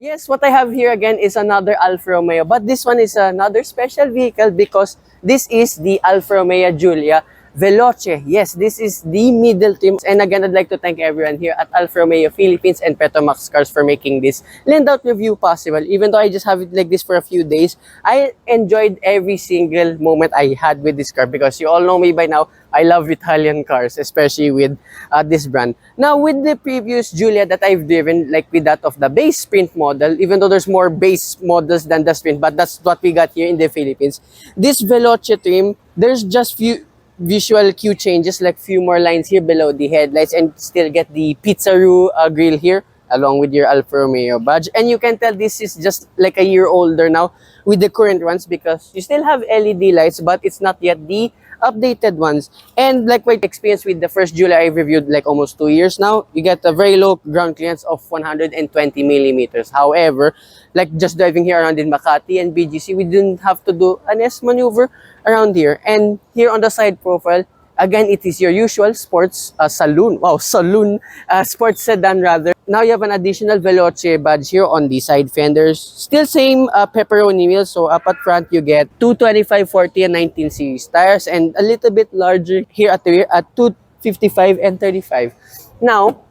Yes, what I have here again is another Alfa Romeo, but this one is another special vehicle because this is the Alfa Romeo Giulia Veloce. Yes, this is the middle trim. And again, I'd like to thank everyone here at Alfa Romeo Philippines and Petromax Cars for making this lend-out review possible. Even though I just have it like this for a few days, I enjoyed every single moment I had with this car because you all know me by now, I love Italian cars, especially with this brand. Now, with the previous Giulia that I've driven, like with that of the base Sprint model, even though there's more base models than the Sprint, but that's what we got here in the Philippines. This Veloce trim, there's just few visual cue changes, like few more lines here below the headlights, and still get the Pizarro grill here along with your Alfa Romeo badge. And you can tell this is just like a year older now with the current ones because you still have LED lights, but it's not yet the updated ones. And like my experience with the first Giulia I reviewed like almost 2 years now, you get a very low ground clearance of 120 millimeters. However, like just driving here around in Makati and BGC, we didn't have to do an S maneuver around here. And here on the side profile, again, it is your usual sports saloon. Wow, saloon sports sedan rather. Now you have an additional Veloce badge here on the side fenders. Still same pepperoni wheels. So up at front, you get 225, 40, and 19 series tires. And a little bit larger here at the rear at 255 and 35. Now,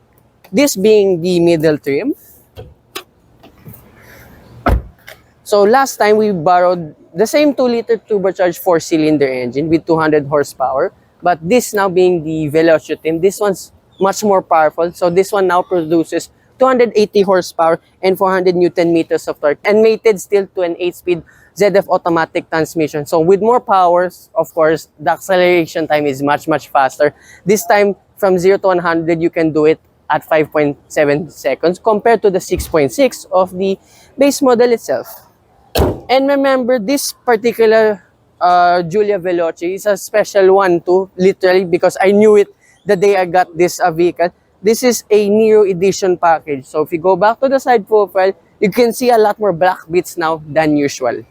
this being the middle trim. So last time we borrowed the same 2-liter turbocharged 4-cylinder engine with 200 horsepower. But this now being the Veloce trim, this one's much more powerful. So this one now produces 280 horsepower and 400 Newton meters of torque, and mated still to an 8-speed ZF automatic transmission. So with more powers, of course, the acceleration time is much faster. This time from 0 to 100, you can do it at 5.7 seconds compared to the 6.6 of the base model itself. And remember, this particular Giulia Veloce is a special one too, literally, because I knew it the day I got this vehicle. This is a Nero edition package. So if you go back to the side profile, you can see a lot more black bits now than usual.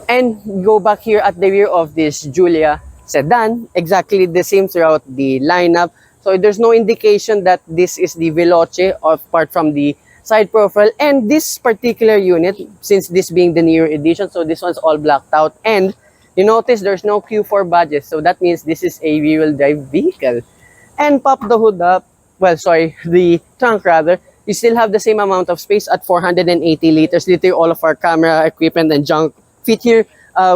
And go back here at the rear of this Giulia sedan, exactly the same throughout the lineup. So there's no indication that this is the Veloce apart from the side profile. And this particular unit, since this being the Nero edition, so this one's all blacked out. And you notice there's no Q4 badges, so that means this is a rear-wheel drive vehicle. And pop the hood up, well, sorry, the trunk rather, you still have the same amount of space at 480 liters. Literally all of our camera equipment and junk fit here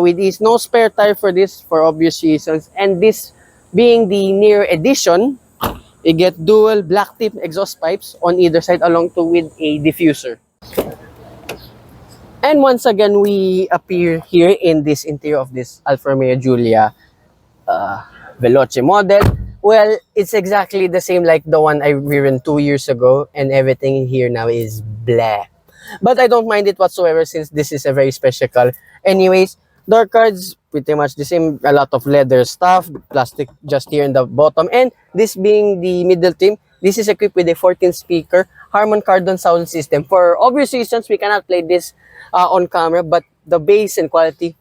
with ease. No spare tire for this for obvious reasons. And this being the Nero edition, you get dual black tip exhaust pipes on either side along with a diffuser. And once again, we appear here in this interior of this Alfa Romeo Giulia Veloce model. Well, it's exactly the same like the one I driven 2 years ago, and everything here now is black. But I don't mind it whatsoever since this is a very special car. Anyways, door cards, pretty much the same. A lot of leather stuff, plastic just here in the bottom. And this being the middle trim, this is equipped with a 14-speaker Harman Kardon sound system. For obvious reasons, we cannot play this on camera, but the bass and quality,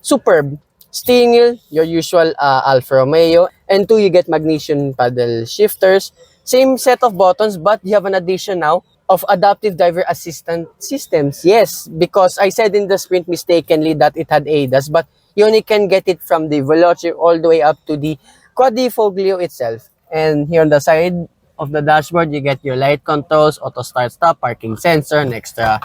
superb. Steering wheel, your usual Alfa Romeo. And 2, you get magnesium paddle shifters. Same set of buttons, but you have an addition now of adaptive driver assistant systems. Yes, because I said in the Sprint mistakenly that it had ADAS, but you only can get it from the Veloce all the way up to the Quadrifoglio itself. And here on the side of the dashboard, you get your light controls, auto start stop, parking sensor, an extra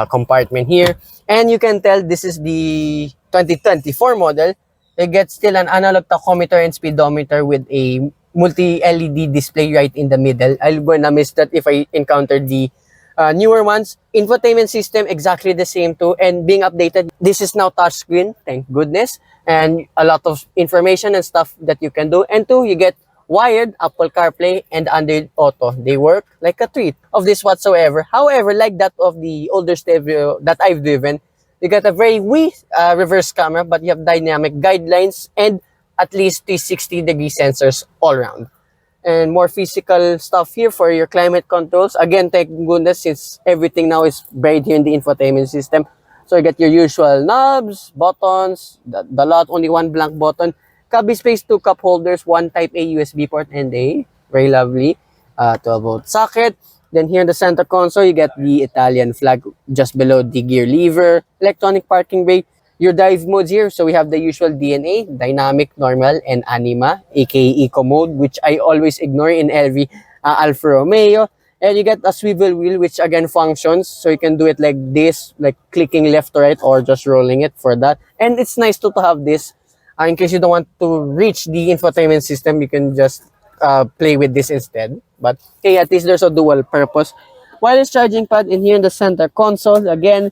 compartment here. And you can tell this is the 2024 model. You get still an analog tachometer and speedometer with a multi-LED display right in the middle. I'll gonna miss that if I encounter the newer ones. Infotainment system, exactly the same too. And being updated, this is now touchscreen, thank goodness. And a lot of information and stuff that you can do. And 2, you get wired Apple CarPlay and Android Auto. They work like a treat of this whatsoever. However, like that of the older stereo that I've driven, you got a very wee reverse camera, but you have dynamic guidelines and at least 360-degree sensors all around. And more physical stuff here for your climate controls. Again, thank goodness, since everything now is buried here in the infotainment system. So you get your usual knobs, buttons, the lot, only one blank button. Cubby space, 2 cup holders, 1 type A USB port, and a very lovely 12-volt socket. Then here in the center console, you get the Italian flag just below the gear lever, electronic parking brake, your drive modes here. So we have the usual DNA, dynamic, normal, and anima, aka eco mode, which I always ignore in every Alfa Romeo. And you get a swivel wheel, which again functions. So you can do it like this, like clicking left to right, or just rolling it for that. And it's nice to have this. In case you don't want to reach the infotainment system, you can just play with this instead. But hey, at least there's a dual purpose. Wireless charging pad in here in the center console. Again,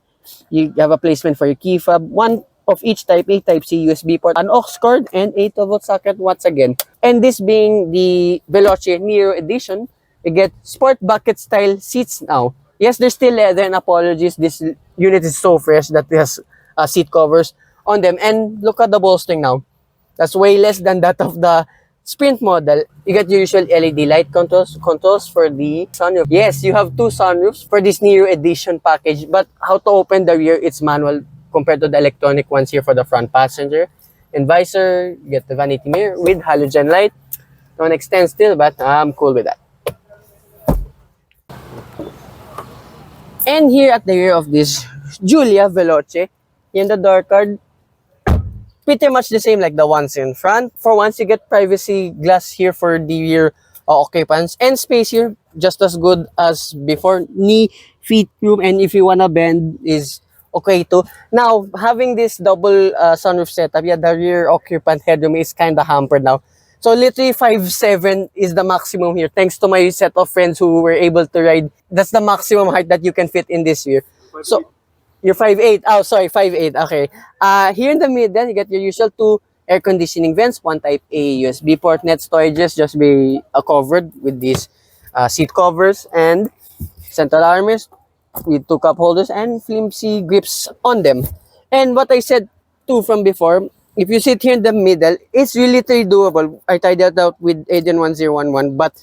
you have a placement for your key fob. One of each type A, type C, USB port, an aux cord, and a 12-volt socket once again. And this being the Veloce Nero edition, you get sport bucket style seats now. Yes, there's still leather, and apologies, this unit is so fresh that it has seat covers on them. And look at the bolstering now. That's way less than that of the Sprint model. You get your usual LED light controls for the sunroof. Yes, you have two sunroofs for this Nero edition package, but how to open the rear, it's manual compared to the electronic ones here for the front passenger. And visor, you get the vanity mirror with halogen light. Don't extend still, but I'm cool with that. And here at the rear of this Giulia Veloce, in the door card, pretty much the same like the ones in front. For once, you get privacy glass here for the rear occupants, and space here just as good as before. Knee, feet room, and if you wanna bend is okay too. Now, having this double sunroof setup, yeah, the rear occupant headroom is kind of hampered now. So literally 5'7" is the maximum here. Thanks to my set of friends who were able to ride. That's the maximum height that you can fit in this rear. So you're 5'8". Oh, sorry, 5'8". Okay. Here in the middle, you get your usual two air conditioning vents, one type A USB port, net storages just be covered with these seat covers, and central armrest with two cup holders and flimsy grips on them. And what I said too from before, if you sit here in the middle, it's really doable. I tried that out with Adrian 1011, but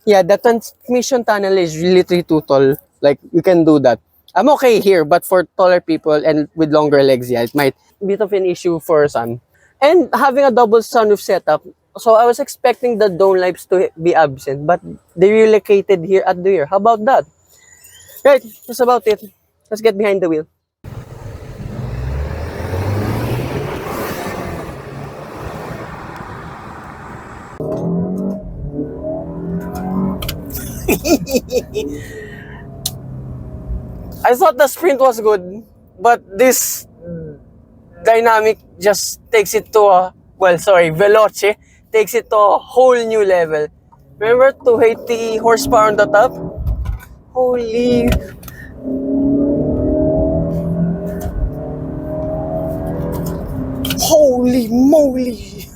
yeah, the transmission tunnel is really too tall. Like, you can do that. I'm okay here, but for taller people and with longer legs, yeah, it might be a bit of an issue for some. And having a double sunroof setup, so I was expecting the dome lights to be absent, but they relocated here at the rear. How about that? Right, that's about it. Let's get behind the wheel. I thought the Sprint was good, but this dynamic just takes it to a, well, sorry, Veloce takes it to a whole new level. Remember 280 horsepower on the top? Holy... Holy moly!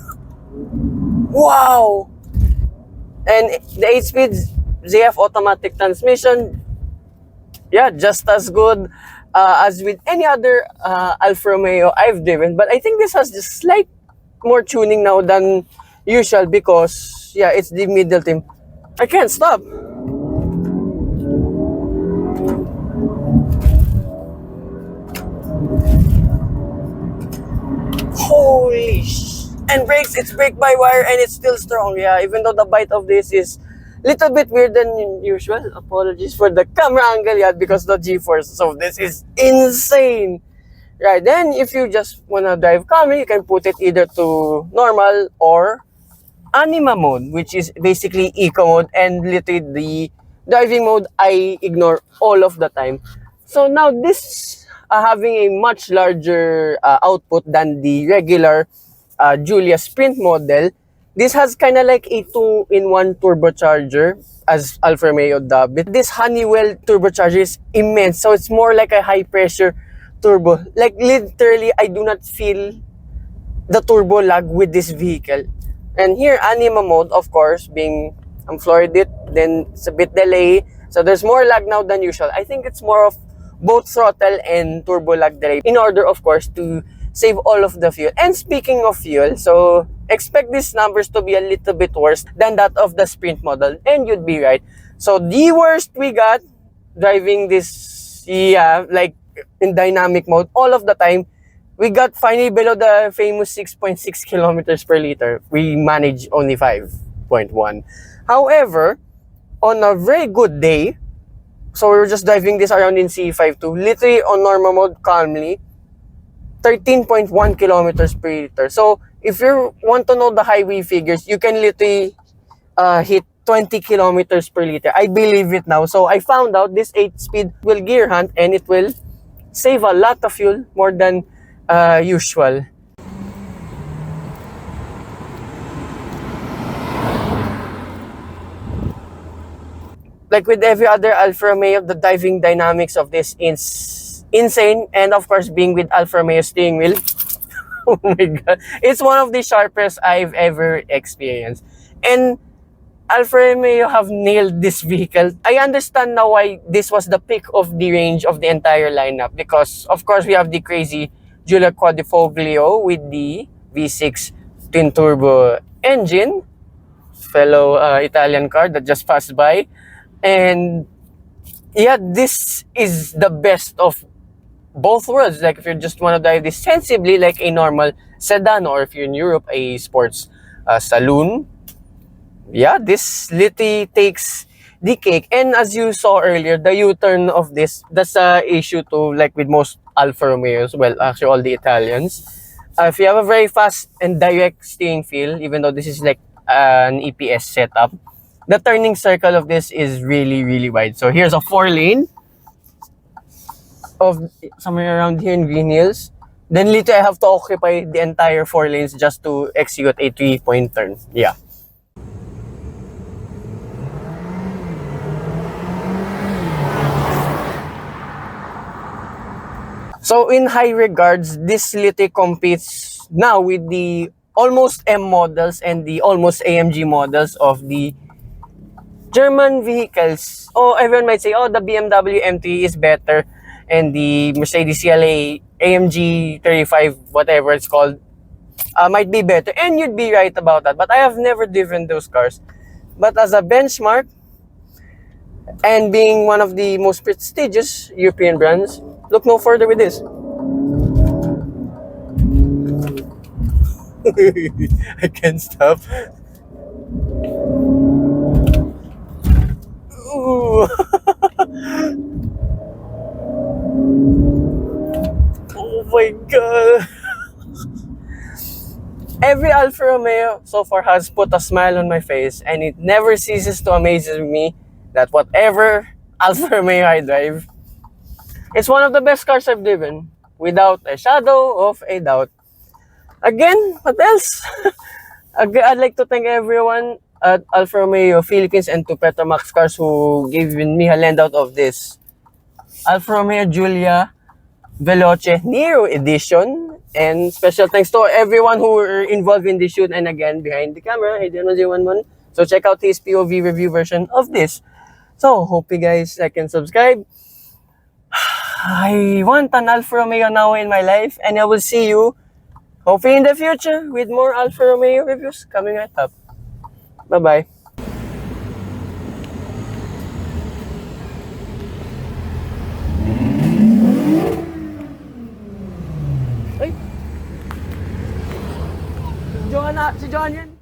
Wow! And the 8-speed ZF automatic transmission, yeah, just as good as with any other Alfa Romeo I've driven. But I think this has just slight more tuning now than usual because, yeah, it's the middle trim. I can't stop. Holy and brakes, it's brake by wire and it's still strong. Yeah, even though the bite of this is little bit weird than usual. Apologies for the camera angle, yeah, because the G-force of this is insane. Right, then if you just wanna drive calmly, you can put it either to normal or anima mode, which is basically eco mode, and literally the driving mode I ignore all of the time. So now this having a much larger output than the regular Giulia Sprint model. This has kind of like a 2-in-1 turbocharger, as Alfa Romeo dubbed it. This Honeywell turbocharger is immense, so it's more like a high-pressure turbo. Like, literally, I do not feel the turbo lag with this vehicle. And here, anima mode, of course, being florid it, then it's a bit delay. So there's more lag now than usual. I think it's more of both throttle and turbo lag delay in order, of course, to save all of the fuel. And speaking of fuel, so expect these numbers to be a little bit worse than that of the Sprint model, and you'd be right. So the worst we got driving this, yeah, like in dynamic mode all of the time, we got finally below the famous 6.6 kilometers per liter. We managed only 5.1. However, on a very good day, So we were just driving this around in C5 too. Literally on normal mode, calmly. 13.1 kilometers per liter. So if you want to know the highway figures, you can literally hit 20 kilometers per liter. I believe it now. So I found out this 8-speed will gear hunt and it will save a lot of fuel, more than usual. Like with every other Alfa Romeo, the driving dynamics of this is insane. And of course, being with Alfa Romeo steering wheel, oh my god, it's one of the sharpest I've ever experienced. And Alfa Romeo have nailed this vehicle. I understand now why this was the pick of the range of the entire lineup, because of course we have the crazy Giulia Quadrifoglio with the V6 twin turbo engine, fellow Italian car that just passed by. And yeah, this is the best of both worlds. Like if you just want to drive this sensibly like a normal sedan, or if you're in Europe, a sports saloon, yeah, this literally takes the cake. And as you saw earlier, the U-turn of this, that's a issue too, like with most Alfa Romeos, well, actually all the Italians. If you have a very fast and direct steering feel, even though this is like an EPS setup, the turning circle of this is really, really wide. So here's a 4-lane of somewhere around here in Green Hills. Then later I have to occupy the entire 4 lanes just to execute a 3-point turn. Yeah. So in high regards, this literally competes now with the almost M models and the almost AMG models of the German vehicles. Oh, everyone might say, oh, the BMW M3 is better and the Mercedes CLA AMG 35, whatever it's called, might be better. And you'd be right about that. But I have never driven those cars. But as a benchmark, and being one of the most prestigious European brands, look no further with this. I can't stop. Ooh. Oh my god. Every Alfa Romeo so far has put a smile on my face, and it never ceases to amaze me that whatever Alfa Romeo I drive, it's one of the best cars I've driven, without a shadow of a doubt. Again, what else? I'd like to thank everyone at Alfa Romeo Philippines and to Petromax Cars who gave me a handout of this Alfa Romeo Giulia Veloce Nero edition. And special thanks to everyone who were involved in this shoot. And again, behind the camera, Adriano011. So check out his POV review version of this. So hope you guys like and subscribe. I want an Alfa Romeo now in my life, and I will see you hopefully in the future with more Alfa Romeo reviews coming right up. Bye-bye. Ay! Si Joanna, si Joanna yan.